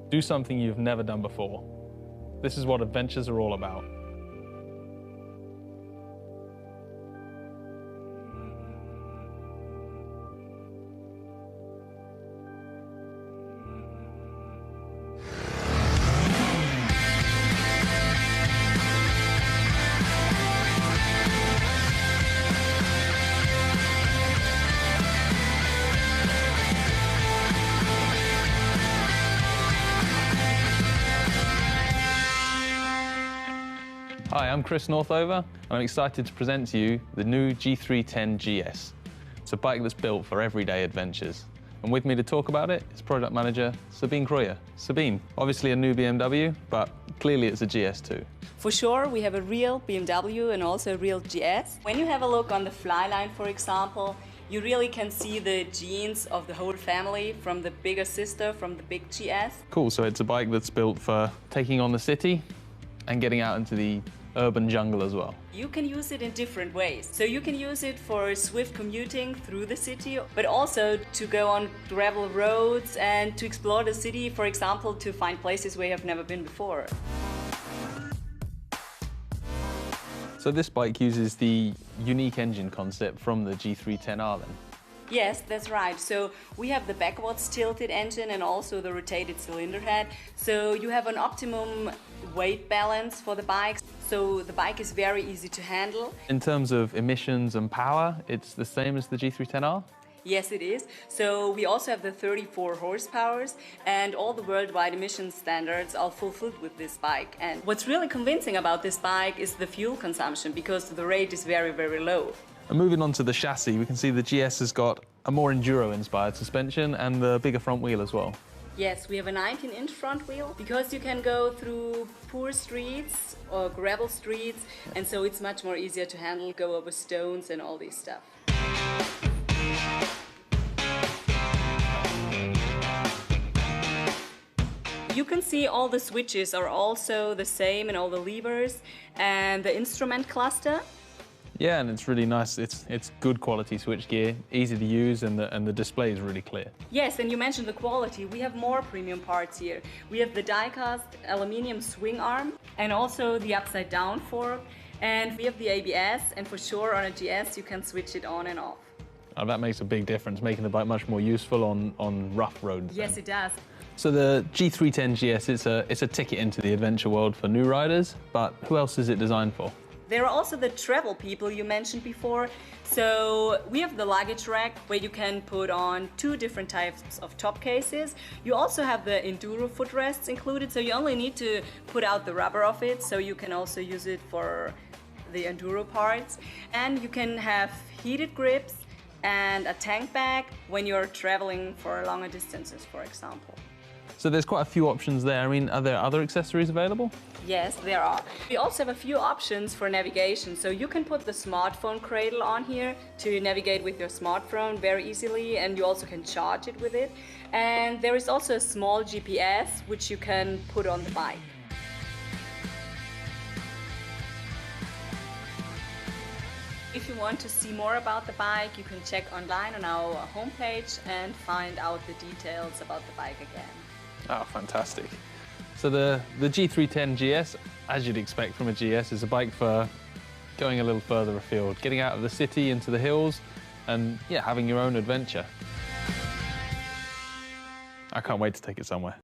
Do something you've never done before. This is what adventures are all about. Hi, I'm Chris Northover, and I'm excited to present to you the new G310 GS. It's a bike that's built for everyday adventures. And with me to talk about it is product manager Sabine Kreuer. Sabine, obviously a new BMW, but clearly it's a GS too. For sure, we have a real BMW and also a real GS. When you have a look on the Flyline, for example, you really can see the genes of the whole family, from the bigger sister, from the big GS. Cool, so it's a bike that's built for taking on the city and getting out into the urban jungle as well. You can use it in different ways. So you can use it for swift commuting through the city, but also to go on gravel roads and to explore the city, for example, to find places where you have never been before. So this bike uses the unique engine concept from the G310R then? Yes, that's right. So we have the backwards tilted engine and also the rotated cylinder head. So you have an optimum weight balance for the bike. So the bike is very easy to handle. In terms of emissions and power, it's the same as the G310R? Yes, it is. So we also have the 34 horsepowers, and all the worldwide emission standards are fulfilled with this bike. And what's really convincing about this bike is the fuel consumption, because the rate is very, very low. And moving on to the chassis, we can see the GS has got a more enduro-inspired suspension and the bigger front wheel as well. Yes, we have a 19-inch front wheel, because you can go through poor streets or gravel streets, and so it's much more easier to handle, go over stones and all this stuff. You can see all the switches are also the same and all the levers and the instrument cluster. Yeah, and it's really nice. It's good quality switchgear, easy to use, and the display is really clear. Yes, and you mentioned the quality. We have more premium parts here. We have the die-cast aluminium swing arm and also the upside-down fork. And we have the ABS, and for sure on a GS you can switch it on and off. Oh, that makes a big difference, making the bike much more useful on rough roads. Yes, it does. So the G310 GS, it's a ticket into the adventure world for new riders, but who else is it designed for? There are also the travel people you mentioned before. So we have the luggage rack where you can put on 2 different types of top cases. You also have the enduro footrests included, so you only need to put out the rubber of it, so you can also use it for the enduro parts. And you can have heated grips and a tank bag when you're traveling for longer distances, for example. So there's quite a few options there. I mean, are there other accessories available? Yes, there are. We also have a few options for navigation. So you can put the smartphone cradle on here to navigate with your smartphone very easily, and you also can charge it with it. And there is also a small GPS which you can put on the bike. If you want to see more about the bike, you can check online on our homepage and find out the details about the bike again. Oh, fantastic. So the G310 GS, as you'd expect from a GS, is a bike for going a little further afield, getting out of the city into the hills and, yeah, having your own adventure. I can't wait to take it somewhere.